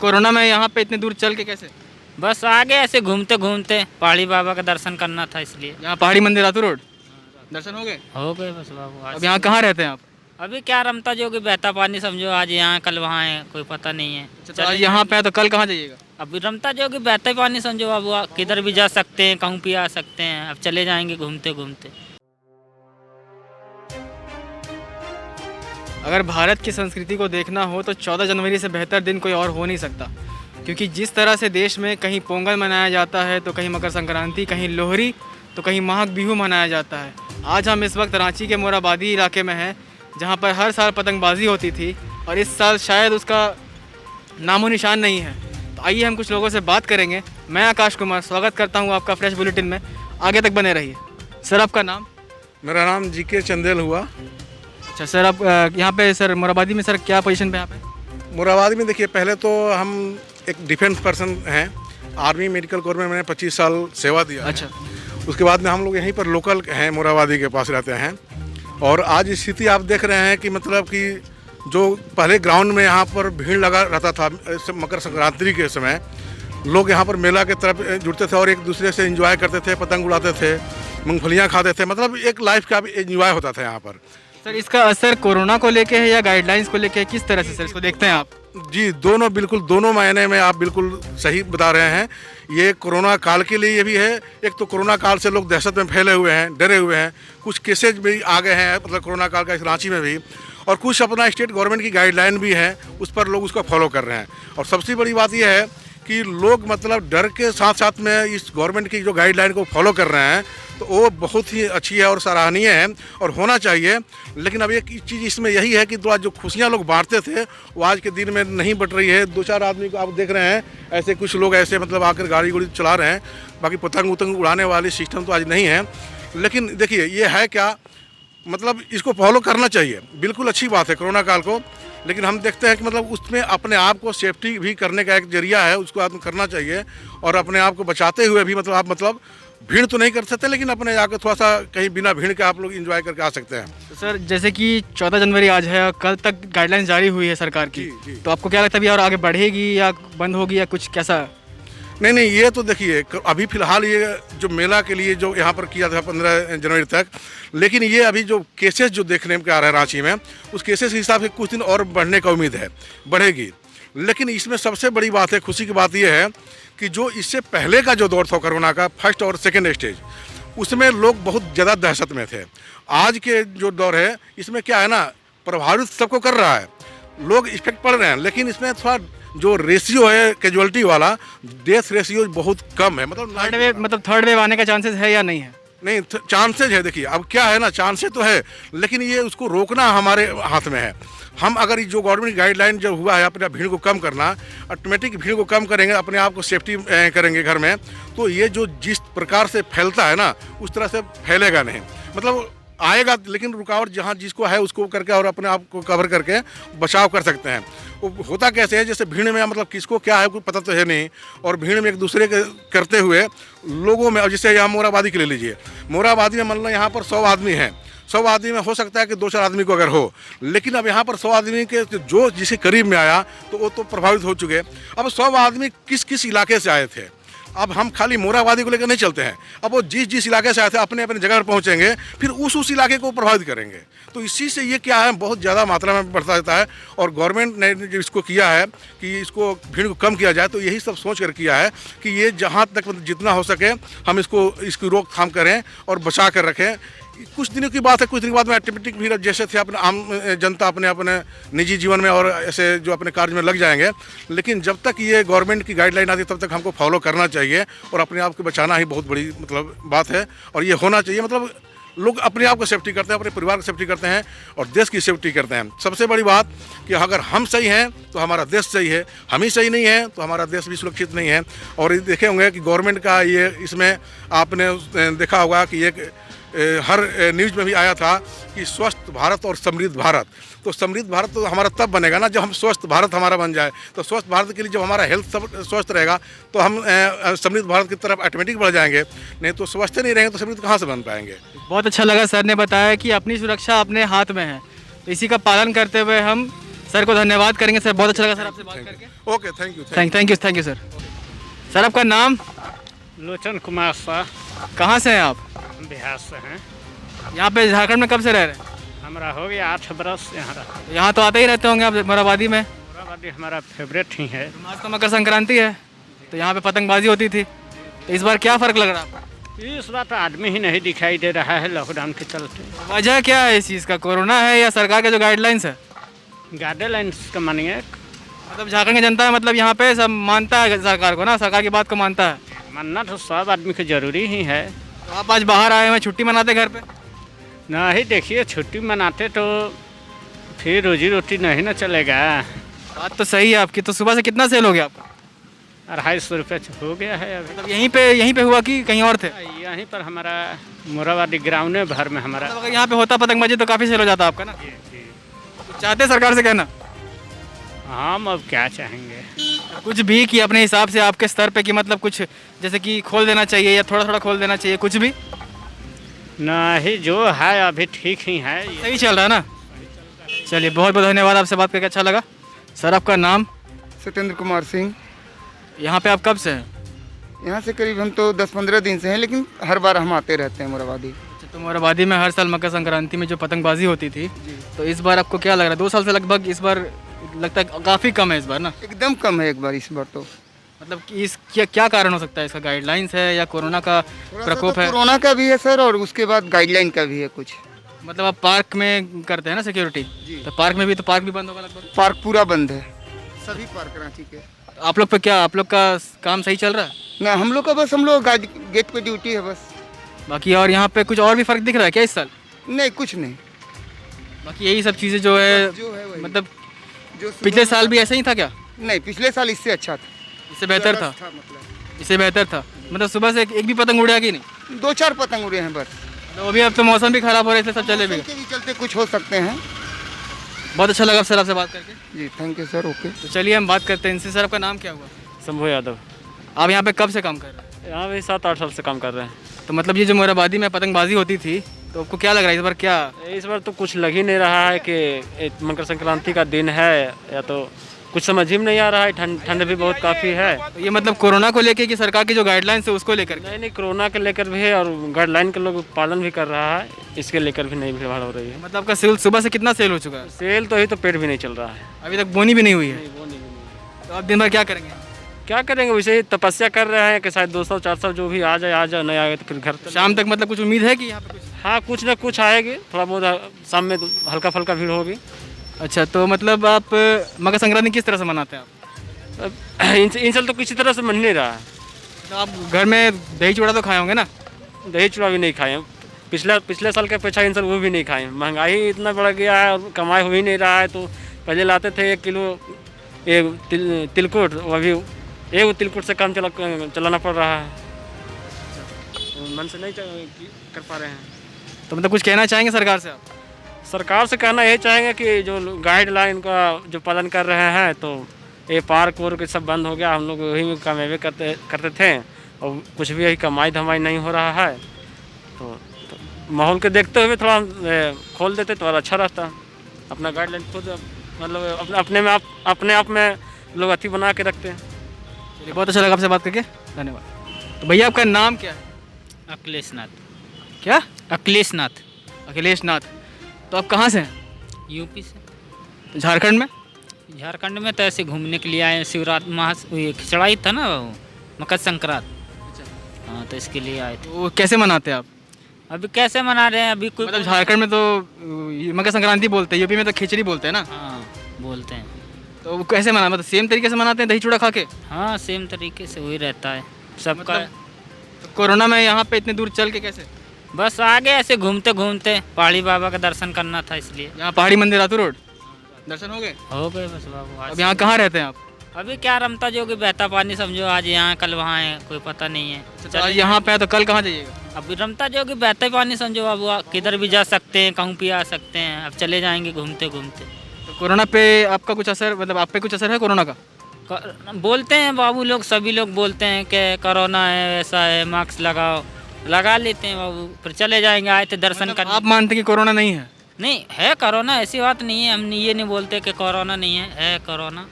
Corona में यहाँ पे इतने दूर चल के कैसे? बस आगे ऐसे घूमते घूमते पहाड़ी बाबा का दर्शन करना था इसलिए। यहाँ पहाड़ी मंदिर रातू रोड दर्शन हो गए? हो गए बस बाबू आज। अब यहाँ कहाँ रहते हैं आप? अभी क्या रमता जोगी बहता पानी समझो, आज यहाँ कल वहाँ है, कोई पता नहीं है। तो आज यहाँ पे है तो कल कहाँ जाइएगा? अभी रमता जोगी बहता पानी समझो बाबू, किधर भी जा सकते हैं, कहूँ भी आ सकते हैं। अब चले जाएंगे घूमते घूमते। अगर भारत की संस्कृति को देखना हो तो 14 जनवरी से बेहतर दिन कोई और हो नहीं सकता, क्योंकि जिस तरह से देश में कहीं पोंगल मनाया जाता है तो कहीं मकर संक्रांति, कहीं लोहड़ी तो कहीं माघ बिहू मनाया जाता है। आज हम इस वक्त रांची के मोराबादी इलाके में हैं, जहां पर हर साल पतंगबाजी होती थी और इस साल शायद उसका नामो निशान नहीं है। तो आइए हम कुछ लोगों से बात करेंगे। मैं आकाश कुमार स्वागत करता हूँ आपका फ्रेश बुलेटिन में, आगे तक बने रहिए। सर आपका नाम? मेरा नाम जीके चंदेल हुआ। अच्छा सर, आप यहाँ पे सर मोराबादी में सर क्या पोजीशन पे यहाँ पे? मुराबादी में देखिए, पहले तो हम एक डिफेंस पर्सन हैं, आर्मी मेडिकल कोर में मैंने 25 साल सेवा दिया। अच्छा। उसके बाद में हम लोग यहीं पर लोकल हैं, मुराबादी के पास रहते हैं। और आज स्थिति आप देख रहे हैं कि मतलब कि जो पहले ग्राउंड में यहाँ पर भीड़ लगा रहता था मकर संक्रांति के समय, लोग यहाँ पर मेला के तरफ जुड़ते थे और एक दूसरे से एंजॉय करते थे, पतंग उड़ाते थे, मूंगफलियाँ खाते थे, मतलब एक लाइफ का भी एंजॉय होता था यहाँ पर। सर इसका असर कोरोना को लेके है या गाइडलाइंस को लेके, किस तरह से सर इसको देखते हैं आप? जी दोनों, बिल्कुल दोनों मायने में आप बिल्कुल सही बता रहे हैं। ये कोरोना काल के लिए ये भी है। एक तो कोरोना काल से लोग दहशत में फैले हुए हैं, डरे हुए हैं, कुछ केसेज भी आ गए हैं मतलब कोरोना काल का इस रांची में भी, और कुछ अपना स्टेट गवर्नमेंट की गाइडलाइन भी है, उस पर लोग उसको फॉलो कर रहे हैं। और सबसे बड़ी बात यह है कि लोग मतलब डर के साथ साथ में इस गवर्नमेंट की जो गाइडलाइन को फॉलो कर रहे हैं, तो वो बहुत ही अच्छी है और सराहनीय है और होना चाहिए। लेकिन अब एक चीज़ इसमें यही है कि जो खुशियाँ लोग बांटते थे वो आज के दिन में नहीं बट रही है। 2-4 आदमी को आप देख रहे हैं, ऐसे कुछ लोग ऐसे मतलब आकर गाड़ी गुड़ी चला रहे हैं, बाकी पतंग उतंग उड़ाने वाली सिस्टम तो आज नहीं है। लेकिन देखिए ये है क्या, मतलब इसको फॉलो करना चाहिए, बिल्कुल अच्छी बात है कोरोना काल को। लेकिन हम देखते हैं कि मतलब उसमें अपने आप को सेफ्टी भी करने का एक जरिया है, उसको आदमी करना चाहिए। और अपने आप को बचाते हुए भी मतलब आप मतलब भीड़ तो नहीं कर सकते, लेकिन अपने जाकर थोड़ा सा कहीं बिना भीड़ के आप लोग एंजॉय करके आ सकते हैं। तो सर जैसे कि 14 जनवरी आज है और कल तक गाइडलाइंस जारी हुई है सरकार की, जी। तो आपको क्या लगता है अभी और आगे बढ़ेगी या बंद होगी या कुछ कैसा? नहीं, ये तो देखिए अभी फ़िलहाल ये जो मेला के लिए जो यहाँ पर किया था 15 जनवरी तक, लेकिन ये अभी जो केसेस जो देखने में आ रहा है रांची में, उस केसेस के हिसाब से कुछ दिन और बढ़ने का उम्मीद है, बढ़ेगी। लेकिन इसमें सबसे बड़ी बात है, खुशी की बात यह है कि जो इससे पहले का जो दौर था कोरोना का, फर्स्ट और सेकेंड स्टेज, उसमें लोग बहुत ज़्यादा दहशत में थे। आज के जो दौर है इसमें क्या है ना, प्रभावित सबको कर रहा है, लोग इफेक्ट पड़ रहे हैं, लेकिन इसमें थोड़ा जो रेशियो है कैजुअलिटी वाला, डेथ रेशियो बहुत कम है। मतलब थर्ड वेव आने का चांसेस है या नहीं है? नहीं, चांसेज है। देखिए अब क्या है ना, चांसेज तो है, लेकिन ये उसको रोकना हमारे हाथ में है। हम अगर जो गवर्नमेंट गाइडलाइन जो हुआ है अपने भीड़ को कम करना, ऑटोमेटिक भीड़ को कम करेंगे, अपने आप को सेफ्टी करेंगे घर में, तो ये जो जिस प्रकार से फैलता है ना, उस तरह से फैलेगा नहीं। मतलब आएगा, लेकिन रुकावट जहाँ जिसको है उसको करके और अपने आप को कवर करके बचाव कर सकते हैं। वो होता कैसे है, जैसे भीड़ में मतलब किसको क्या है कोई पता तो है नहीं, और भीड़ में एक दूसरे के करते हुए लोगों में, और जैसे यहाँ मोराबादी के ले लीजिए, मोराबादी में मान लो यहाँ पर 100 आदमी हैं, 100 आदमी में हो सकता है कि 2-4 आदमी को अगर हो, लेकिन अब यहाँ पर 100 आदमी के जो जिसे करीब में आया तो वो तो प्रभावित हो चुके। अब 100 आदमी किस किस इलाके से आए थे, अब हम खाली मोराबादी को लेकर नहीं चलते हैं, अब वो जिस इलाके से आए थे अपने अपने जगह पर पहुँचेंगे, फिर उस इलाके को प्रभावित करेंगे। तो इसी से ये क्या है, बहुत ज़्यादा मात्रा में बढ़ता रहता है। और गवर्नमेंट ने जो इसको किया है कि इसको भीड़ को कम किया जाए, तो यही सब सोच कर किया है कि ये जहाँ तक मतलब जितना हो सके हम इसकी रोकथाम करें और बचा कर रखें। कुछ दिनों की बात है, कुछ दिन के बाद में ऑटोमेटिक भीड़ जैसे थे अपने आम जनता अपने अपने निजी जीवन में और ऐसे जो अपने कार्य में लग जाएंगे। लेकिन जब तक ये गवर्नमेंट की गाइडलाइन आती है तब तक हमको फॉलो करना चाहिए, और अपने आप को बचाना ही बहुत बड़ी मतलब बात है, और ये होना चाहिए। मतलब लोग अपने आप को सेफ्टी करते हैं, अपने परिवार की सेफ्टी करते हैं और देश की सेफ्टी करते हैं। सबसे बड़ी बात कि अगर हम सही हैं तो हमारा देश सही है, हम ही सही नहीं है तो हमारा देश भी सुरक्षित नहीं है। और देखे होंगे कि गवर्नमेंट का ये इसमें आपने देखा होगा कि एक हर न्यूज़ में भी आया था कि स्वस्थ भारत और समृद्ध भारत। तो समृद्ध भारत तो हमारा तब बनेगा ना जब हम स्वस्थ भारत हमारा बन जाए। तो स्वस्थ भारत के लिए जब हमारा हेल्थ सब स्वस्थ रहेगा तो हम समृद्ध भारत की तरफ ऑटोमेटिक बढ़ जाएंगे, नहीं तो स्वस्थ नहीं रहेंगे तो समृद्ध कहाँ से बन पाएंगे। बहुत अच्छा लगा सर ने बताया कि अपनी सुरक्षा अपने हाथ में है, तो इसी का पालन करते हुए हम सर को धन्यवाद करेंगे सर, बहुत अच्छा लगा सर आपसे बात करके। Okay, thank you. Thank you sir. Sir आपका नाम? लोचन कुमार शाह, कहाँ से हैं आप? हम बिहार से हैं। यहाँ पे झारखंड में कब से रह रहे हैं? हमारा हो गया 8 बरस यहाँ रहा। यहाँ तो आते ही रहते होंगे आप मोराबादी में? मोराबादी हमारा फेवरेट ही है। आज तो मकर संक्रांति है, तो यहाँ पे पतंगबाजी होती थी, तो इस बार क्या फ़र्क लग रहा है आपको? इस बार तो आदमी ही नहीं दिखाई दे रहा है लॉकडाउन के चलते। वजह क्या है इस चीज़ का? कोरोना है या सरकार के जो गाइडलाइंस है? गाइडलाइंस का मानिए, मतलब झारखंड की जनता है, मतलब यहाँ पे सब मानता है सरकार को ना, सरकार की बात को मानता है। मानना तो सब आदमी को जरूरी ही है। तो आप आज बाहर आए हुए हैं, छुट्टी मनाते घर पे? ना ही देखिए, छुट्टी मनाते तो फिर रोजी रोटी नहीं ना चलेगा। बात तो सही है आपकी। तो सुबह से कितना सेल हो गया आपका? 250 रुपये हो गया है अभी। मतलब यहीं पे हुआ कि कहीं और थे? यहीं पर हमारा मोराबादी ग्राउंड भर में हमारा। मतलब अगर यहाँ पे होता पतंगबाजी तो काफ़ी सेल हो जाता आपका ना? तो चाहते सरकार से कहना हम अब क्या चाहेंगे। कुछ भी कि अपने हिसाब से आपके स्तर पे कि मतलब कुछ जैसे कि खोल देना चाहिए या थोड़ा थोड़ा खोल देना चाहिए, कुछ भी? नहीं, जो है अभी ठीक ही है। सही चल रहा है ना? चलिए, बहुत बहुत धन्यवाद, आपसे बात करके अच्छा लगा। सर आपका नाम? सत्येंद्र कुमार सिंह। यहाँ पे आप कब से हैं? यहाँ से करीब हम तो 10-15 दिन से हैं, लेकिन हर बार हम आते रहते हैं मोराबादी। अच्छा, तो मोराबादी में हर साल मकर संक्रांति में जो पतंगबाजी होती थी, तो इस बार आपको क्या लग रहा है? 2 साल से लगभग इस बार लगता है काफ़ी कम है इस बार ना? एकदम कम है एक बार, इस बार तो। मतलब कि इस क्या कारण हो सकता है? इसका गाइडलाइंस है या कोरोना का प्रकोप है? कोरोना का भी है सर, और उसके बाद गाइडलाइन का भी है कुछ। मतलब आप पार्क में करते हैं ना सिक्योरिटी, तो पार्क में भी तो पार्क भी बंद होगा लगभग? पार्क पूरा बंद है, सभी पार्क रांची के। तो आप लोग पे क्या, आप लोग का काम सही चल रहा है? ना, हम लोग का बस, हम लोग गेट पे ड्यूटी है बस। बाकी और यहाँ पे कुछ और भी फ़र्क दिख रहा है क्या इस साल? नहीं, कुछ नहीं। बाकी यही सब चीज़ें जो है, जो है वही। मतलब जो पिछले साल भी ऐसा ही था क्या? नहीं, पिछले साल इससे अच्छा था, इससे बेहतर था? मतलब इससे बेहतर था। मतलब सुबह से एक भी पतंग उड़ा कि नहीं? 2-4 पतंग उड़े हैं बस। तो अभी अब तो मौसम भी ख़राब हो रहे थे, सब चले भी मौसम के भी चलते कुछ हो सकते हैं। बहुत अच्छा लगा सर आपसे बात करके। जी, थैंक यू सर। ओके, तो चलिए हम बात करते हैं इनसे। सर आपका नाम क्या हुआ? शंभू यादव। आप यहाँ पे कब से काम कर रहे हैं? यहाँ भी 7-8 साल से काम कर रहे हैं। तो मतलब ये जो मोराबादी में पतंगबाजी होती थी, तो आपको क्या लग रहा है इस बार क्या? इस बार तो कुछ लग ही नहीं रहा है कि मकर संक्रांति का दिन है, या तो कुछ समझ ही में नहीं आ रहा है। ठंड भी बहुत काफ़ी है। तो ये मतलब कोरोना को लेके कि सरकार की जो गाइडलाइंस है उसको लेकर? नहीं, कोरोना के लेकर भी है, और गाइडलाइन के लोग पालन भी कर रहा है, इसके लेकर भी नहीं भीड़ हो रही है। मतलब आपका सेल सुबह से कितना सेल हो चुका है? सेल तो ही तो पेट भी नहीं चल रहा है। अभी तक बोनी भी नहीं हुई है? तो आप दिन भर क्या करेंगे? क्या करेंगे, वैसे ही तपस्या कर रहे हैं कि शायद 200-400 जो भी आ जाए, नहीं आए तो फिर घर शाम तक मतलब कुछ उम्मीद है कि यहाँ पे कुछ? हाँ, कुछ ना कुछ आएगी, थोड़ा बहुत शाम में हल्का फुल्का भीड़ होगी। अच्छा, तो मतलब आप मकर संक्रांति किस तरह से मनाते हैं आप? इन साल तो किसी तरह से मन नहीं रहा है। तो आप घर में दही चूड़ा तो खाए होंगे ना? दही चूड़ा भी नहीं खाए हैं। पिछले साल के अपेक्षा इन साल वो भी नहीं खाए हैं। महंगाई इतना बढ़ गया है और कमाई हो ही नहीं रहा है। तो पहले लाते थे 1 किलो तिलकुट, वो अभी 1 तिलकुट से काम चलाना पड़ रहा है। तो मन से नहीं कर पा रहे हैं। तो मतलब कुछ कहना चाहेंगे सरकार से आप? सरकार से कहना यही चाहेंगे कि जो गाइडलाइन का जो पालन कर रहे हैं, तो ये पार्क वार्क सब बंद हो गया। हम लोग वही में कामयाबी करते थे, और कुछ भी यही कमाई धमाई नहीं हो रहा है। तो माहौल के देखते हुए थोड़ा खोल देते तो और अच्छा रहता। अपना गाइडलाइन खुद मतलब अपने आप में लोग अथी बना के रखते हैं। चलिए, बहुत अच्छा लगा आपसे बात करके, धन्यवाद। तो भैया आपका नाम क्या है? अखिलेश नाथ। क्या? अखिलेश नाथ। अखिलेश नाथ। तो आप कहाँ से हैं? यूपी से। झारखंड में? झारखंड में तो ऐसे घूमने के लिए आए। शिवरात्रि ये खिचड़ाई था ना, वो मकर संक्रांति। हाँ, तो इसके लिए आए थे। वो कैसे मनाते हैं आप? अभी कैसे मना रहे हैं? अभी कोई मतलब झारखंड में तो मकर संक्रांति बोलते हैं, यूपी में तो खिचड़ी बोलते हैं ना? हाँ, बोलते हैं। तो वो कैसे मना, मतलब सेम तरीके से मनाते हैं दही चूड़ा खा के? हाँ, सेम तरीके से वही रहता है सबका। तो कोरोना में यहाँ पे इतने दूर चल के कैसे? बस आगे ऐसे घूमते घूमते पहाड़ी बाबा का दर्शन करना था, इसलिए। यहाँ पहाड़ी मंदिर रातू रोड दर्शन हो गए? बस बाबू। अब यहाँ कहाँ रहते हैं आप? अभी क्या रमता जोगी बहता पानी समझो, आज यहाँ कल वहाँ है, कोई पता नहीं है। तो आज यहाँ पे है तो कल कहाँ जाइएगा? अभी रमता जोगी बहता पानी समझो बाबू, किधर भी जा सकते हैं, कहूँ भी आ सकते हैं। अब चले जाएंगे घूमते घूमते। तो कोरोना पे आपका कुछ असर, मतलब आप पे कुछ असर है कोरोना का? बोलते हैं बाबू लोग, सभी लोग बोलते हैं कि कोरोना है, ऐसा है, मास्क लगाओ। लगा लेते हैं बाबू, फिर चले जाएंगे। आए थे दर्शन मतलब करने। आप मानते हैं कि कोरोना नहीं है? नहीं है कोरोना, ऐसी बात नहीं है, हम ये नहीं बोलते कि कोरोना नहीं है कोरोना।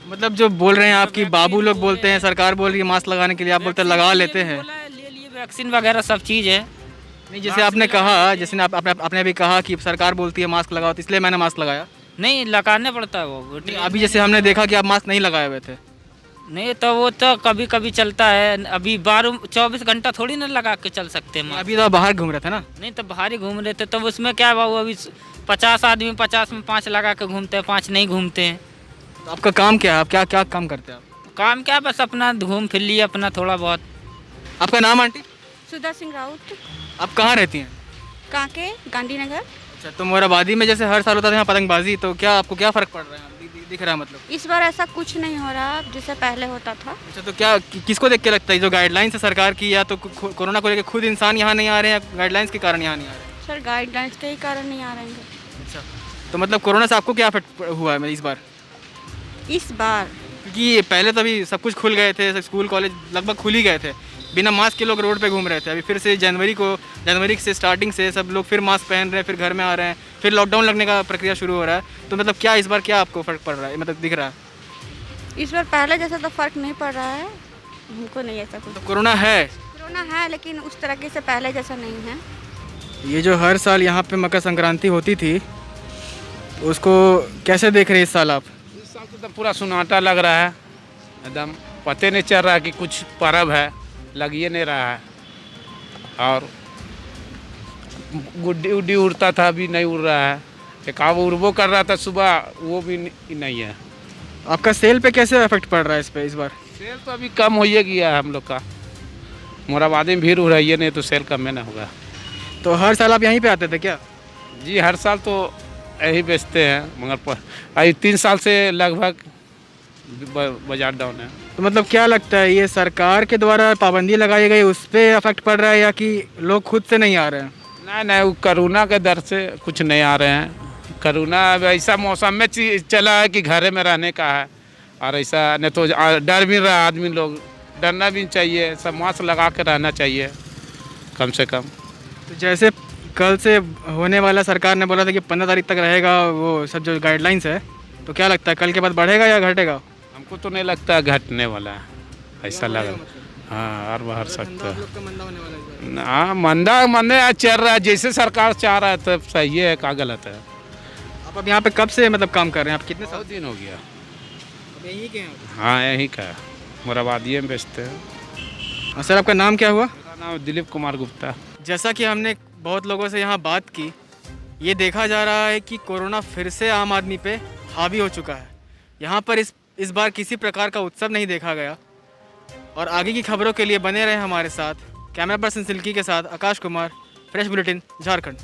मतलब जो बोल रहे हैं आपकी बाबू लोग बोलते हैं, सरकार बोल रही है मास्क लगाने के लिए, आप बोलते हैं लगा लेते हैं। बोला है, ले लिए वैक्सीन वगैरह सब चीज़ है। नहीं, जैसे आपने कहा, जैसे आपने भी कहा कि सरकार बोलती है मास्क लगाओ, तो इसलिए मैंने मास्क लगाया। नहीं लगाने पड़ता है वो। नहीं, अभी जैसे हमने देखा कि आप मास्क नहीं लगाए हुए थे। नहीं तो वो तो कभी कभी चलता है, अभी 24 घंटा थोड़ी ना लगा के चल सकते हैं। अभी तो आप बाहर घूम रहे थे ना। नहीं तो बाहर ही घूम रहे थे, तो उसमें क्या हुआ, अभी 50 आदमी 50 में 5 लगा के घूमते हैं, 5 नहीं घूमते हैं। तो आपका काम क्या है, आप क्या क्या काम करते हैं आप? काम क्या, बस अपना घूम फिर लिए अपना थोड़ा बहुत। आपका नाम आंटी? सुधा सिंह राउत। आप कहाँ रहती हैं? कहाँ के? गांधीनगर। अच्छा, तो मोराबादी में जैसे हर साल होता था यहाँ पतंगबाजी, तो क्या आपको क्या फ़र्क पड़ रहा है, दिख रहा है मतलब? इस बार ऐसा कुछ नहीं हो रहा जैसे पहले होता था। अच्छा, तो क्या किसको देख के लगता है जो गाइडलाइंस है सरकार की, या तो कोरोना को लेकर खुद इंसान यहाँ नहीं आ रहे हैं, या गाइडलाइंस के कारण यहाँ नहीं आ रहे हैं? सर गाइडलाइंस के ही कारण नहीं आ रहे हैं। अच्छा, तो मतलब कोरोना से आपको क्या इफेक्ट हुआ है इस बार? इस बार क्योंकि पहले तो अभी सब कुछ खुल गए थे, स्कूल कॉलेज लगभग खुल ही गए थे, बिना मास्क के लोग रोड पे घूम रहे थे। अभी फिर से जनवरी से स्टार्टिंग से सब लोग फिर मास्क पहन रहे हैं, फिर घर में आ रहे हैं, फिर लॉकडाउन लगने का प्रक्रिया शुरू हो रहा है। तो मतलब क्या इस बार क्या आपको फ़र्क पड़ रहा है, मतलब दिख रहा है? इस बार पहले जैसा तो फर्क नहीं पड़ रहा है हमको, नहीं ऐसा कुछ। तो कोरोना है, कोरोना है लेकिन उस तरह से पहले जैसा नहीं है। ये जो हर साल यहाँ पे मकर संक्रांति होती थी, उसको कैसे देख रहे हैं इस साल आप? इस साल तो पूरा सुनाटा लग रहा है, एकदम पते नहीं चल रहा कि कुछ पर्व है, लग ये नहीं रहा है। और गुड्डी उड्डी उड़ता था, अभी नहीं उड़ रहा है। एक आव उड़बो कर रहा था सुबह, वो भी नहीं है। आपका सेल पे कैसे इफेक्ट पड़ रहा है इस पे इस बार? सेल तो अभी कम हो ही गया है हम लोग का, मोराबादी में भीड़ हो रही है, नहीं तो सेल कम में ना होगा। तो हर साल आप यहीं पे आते थे क्या? जी हर साल तो यही बेचते हैं, मगर अभी 3 साल से लगभग बाजार डाउन है। तो मतलब क्या लगता है, ये सरकार के द्वारा पाबंदी लगाई गई उस पर इफेक्ट पड़ रहा है, या कि लोग खुद से नहीं आ रहे हैं? नहीं, वो कोरोना के डर से कुछ नहीं आ रहे हैं। कोरोना अब ऐसा मौसम में चला है कि घरे में रहने का है, और ऐसा नहीं तो डर भी रहा आदमी लोग, डरना भी चाहिए, सब मास्क लगा के रहना चाहिए कम से कम। तो जैसे कल से होने वाला, सरकार ने बोला था कि 15 तारीख तक रहेगा वो सब जो गाइडलाइंस है, तो क्या लगता है कल के बाद बढ़ेगा या घटेगा? हमको तो नहीं लगता घटने वाला है, ऐसा लगा। हाँ, और बढ़ सकता है। हाँ, मंदा चल रहा है, जैसे सरकार चाह रहा है तब सही है, क्या गलत है। आप अब यहाँ पे कब से मतलब काम कर रहे हैं, आप कितने साल? 2 दिन हो गया। अब यहीं के हैं? हाँ, यहीं का मोराबादी में बेचते हैं। सर, आपका नाम क्या हुआ? मेरा नाम दिलीप कुमार गुप्ता। जैसा कि हमने बहुत लोगों से यहाँ बात की, ये देखा जा रहा है कि कोरोना फिर से आम आदमी पे हावी हो चुका है। यहाँ पर इस बार किसी प्रकार का उत्सव नहीं देखा गया। और आगे की खबरों के लिए बने रहे हमारे साथ। कैमरा पर्सन सिल्की के साथ आकाश कुमार, फ्रेश बुलेटिन, झारखंड।